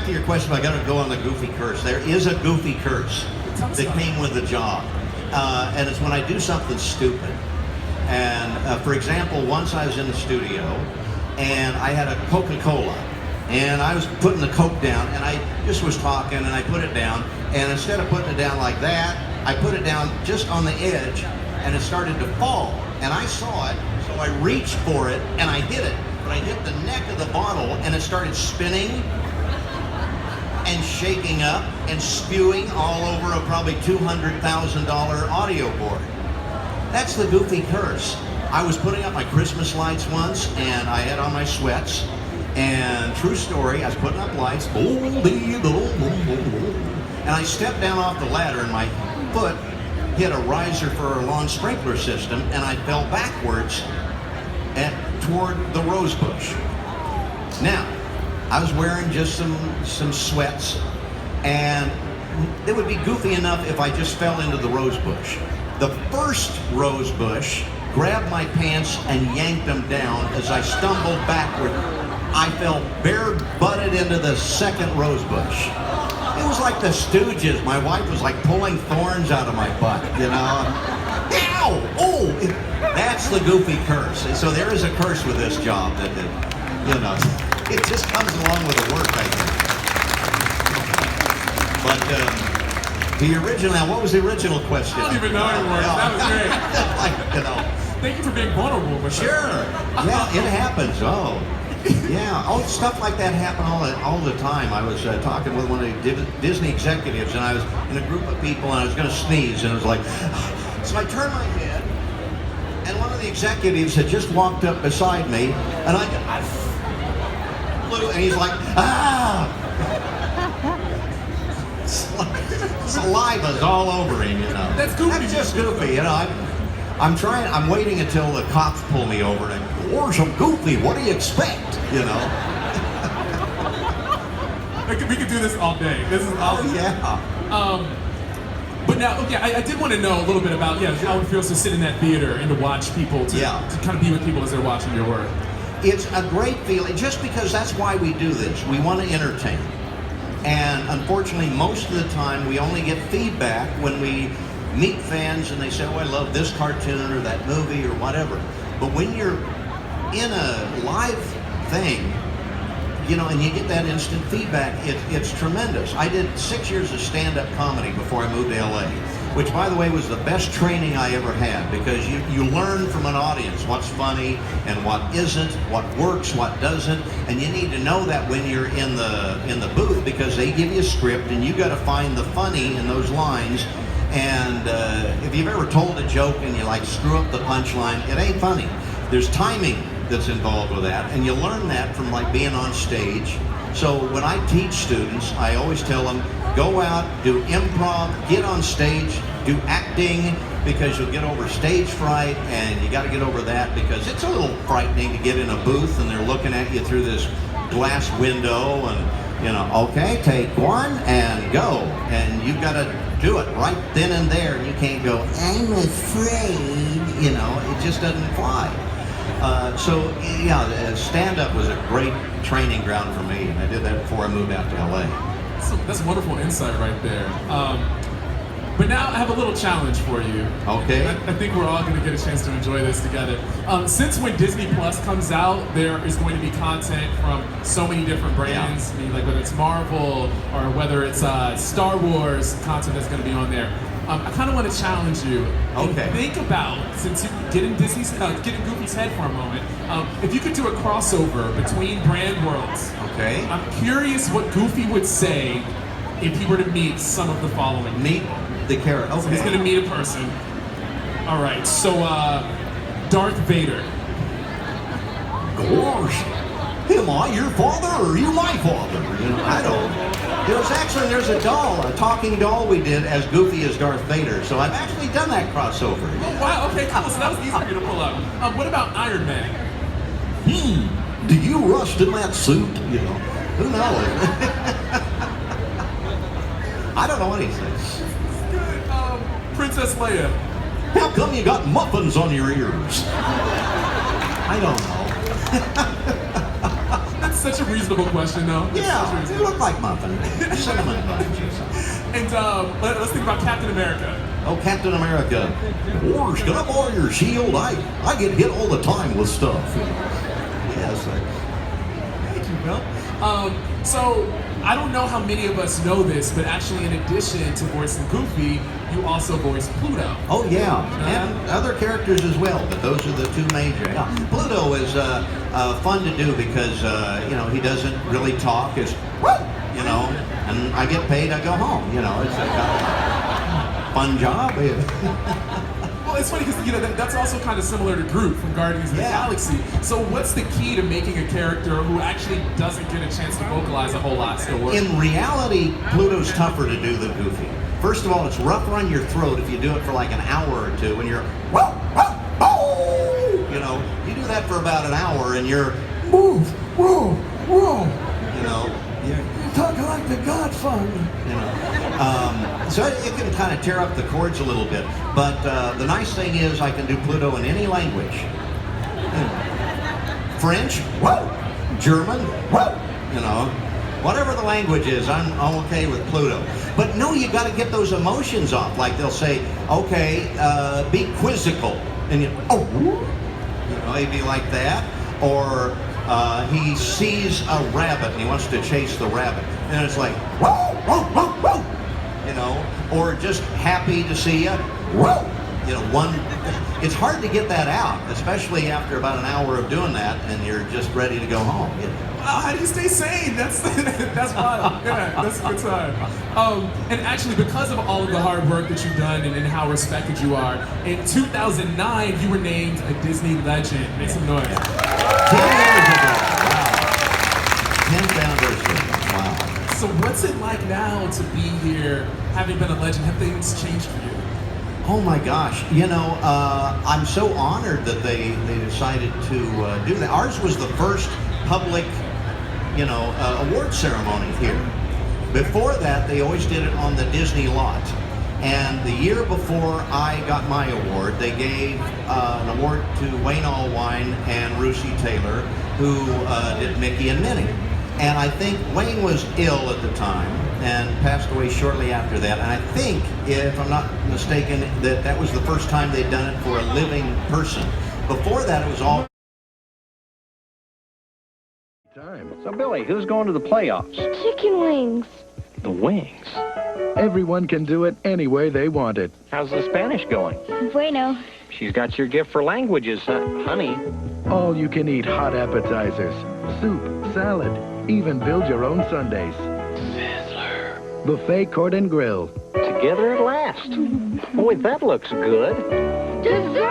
back to your question, I got to go on the goofy curse. There is a goofy curse that came with the job. And it's when I do something stupid. And for example, once I was in the studio and I had a Coca-Cola and I was putting the Coke down and I just was talking and I put it down, and instead of putting it down like that, I put it down just on the edge and it started to fall. And I saw it, so I reached for it and I hit it. But I hit the neck of the bottle and it started spinning and shaking up and spewing all over a probably $200,000 audio board. That's the goofy curse. I was putting up my Christmas lights once and I had on my sweats, and true story, I was putting up lights, and I stepped down off the ladder and my foot hit a riser for a lawn sprinkler system and I fell backwards toward the rose bush. Now, I was wearing just some sweats, and it would be goofy enough if I just fell into the rose bush. The first rose bush grabbed my pants and yanked them down as I stumbled backward. I fell bare-butted into the second rose bush. It was like the Stooges. My wife was like pulling thorns out of my butt, you know. Ow! Oh! That's the goofy curse. And so there is a curse with this job that you know, it just comes along with the work, I think. But the original, what was the original question? I don't even know anymore. That was great. Like, you know. Thank you for being vulnerable with Sure. Yeah, it happens. Oh. Yeah, stuff like that happen all the time. I was talking with one of the Disney executives, and I was in a group of people, and I was going to sneeze, and it was like, so I turned my head, and one of the executives had just walked up beside me, and I flew, and he's like, ah! Saliva's all over him, you know. That's goofy. That's just goofy, you know. I'm waiting until the cops pull me over and or some goofy, what do you expect? You know? We could do this all day. This is awesome. Oh, yeah. But now, okay, I did want to know a little bit about, how it feels to sit in that theater and to watch people, to kind of be with people as they're watching your work. It's a great feeling, just because that's why we do this. We want to entertain. And unfortunately, most of the time, we only get feedback when we meet fans and they say, oh, I love this cartoon or that movie or whatever. But when you're in a live thing, you know, and you get that instant feedback, it's tremendous. I did 6 years of stand-up comedy before I moved to LA, which, by the way, was the best training I ever had, because you learn from an audience what's funny and what isn't, what works, what doesn't, and you need to know that when you're in the booth, because they give you a script and you got to find the funny in those lines. And if you've ever told a joke and you like screw up the punchline, it ain't funny. There's timing that's involved with that, and you learn that from like being on stage. So when I teach students, I always tell them, go out, do improv, get on stage, do acting, because you'll get over stage fright, and you got to get over that, because it's a little frightening to get in a booth and they're looking at you through this glass window, and you know, okay, take one and go, and you've got to do it right then and there, and you can't go, I'm afraid, you know, it just doesn't fly. So yeah, stand-up was a great training ground for me, and I did that before I moved out to LA. That's wonderful insight right there. But now I have a little challenge for you. Okay. I think we're all going to get a chance to enjoy this together. Since when Disney Plus comes out, there is going to be content from so many different brands. Yeah. I mean, like whether it's Marvel or whether it's Star Wars content that's going to be on there. I kind of want to challenge you. Okay. And think about, since you get in Goofy's head for a moment, if you could do a crossover between brand worlds. Okay. I'm curious what Goofy would say if he were to meet some of the following. Meet the character. Okay. So he's gonna meet a person. All right, so Darth Vader. Gosh, am I your father or are you my father? You know, I don't. There's a doll, a talking doll we did as Goofy as Darth Vader. So I've actually done that crossover. Oh, wow, okay, cool. So that was easy for you to pull up. What about Iron Man? Do you rust in that suit? You know, who knows? I don't know anything. Good. Princess Leia. How come you got muffins on your ears? I don't know. That's such a reasonable question, though. It's such a Yeah, they reasonable- look like muffin, cinnamon buns or something. And let's think about Captain America. Oh, Captain America. Warriors, can I borrow your shield? I get hit all the time with stuff. Yes. Thank you, Bill. So I don't know how many of us know this, but actually, in addition to voicing Goofy, you also voiced Pluto. Oh, yeah. And other characters as well, but those are the two major. Yeah. Pluto is fun to do because, you know, he doesn't really talk. It's, you know, and I get paid, I go home. You know, it's a fun job. Well, it's funny because, you know, that's also kind of similar to Groot from Guardians of the Yeah. Galaxy. So what's the key to making a character who actually doesn't get a chance to vocalize a whole lot still work? In reality, Pluto's tougher to do than Goofy. First of all, it's rougher on your throat if you do it for like an hour or two and you're, you know, you do that for about an hour and you're, you know, you're talking like the Godfather, you know. So it can kind of tear up the chords a little bit. But the nice thing is I can do Pluto in any language. French, German, you know, whatever the language is, I'm okay with Pluto. But no, you got to get those emotions off. Like they'll say, okay, be quizzical, and you know, maybe like that. Or he sees a rabbit and he wants to chase the rabbit, and it's like, you know, or just happy to see you. You know, it's hard to get that out, especially after about an hour of doing that, and you're just ready to go home. Wow, how do you stay sane? That's wild. Yeah, that's a good time. And actually, because of all of the hard work that you've done and how respected you are, in 2009 you were named a Disney legend. Make some noise. 10 years ago. Wow. 10th anniversary. Wow. So what's it like now to be here, having been a legend? Have things changed for you? Oh my gosh, you know, I'm so honored that they decided to do that. Ours was the first public, you know, award ceremony here. Before that, they always did it on the Disney lot. And the year before I got my award, they gave an award to Wayne Allwine and Russi Taylor, who did Mickey and Minnie. And I think Wayne was ill at the time and passed away shortly after that. And I think, if I'm not mistaken, that was the first time they'd done it for a living person. Before that, it was all time. So, Billy, who's going to the playoffs? Chicken wings. The Wings. Everyone can do it any way they want it. How's the Spanish going? Bueno. She's got your gift for languages, honey. All you can eat hot appetizers, soup, salad, even build your own sundaes. Fiddler. Buffet Court and Grill. Together at last. Boy, that looks good. Dessert!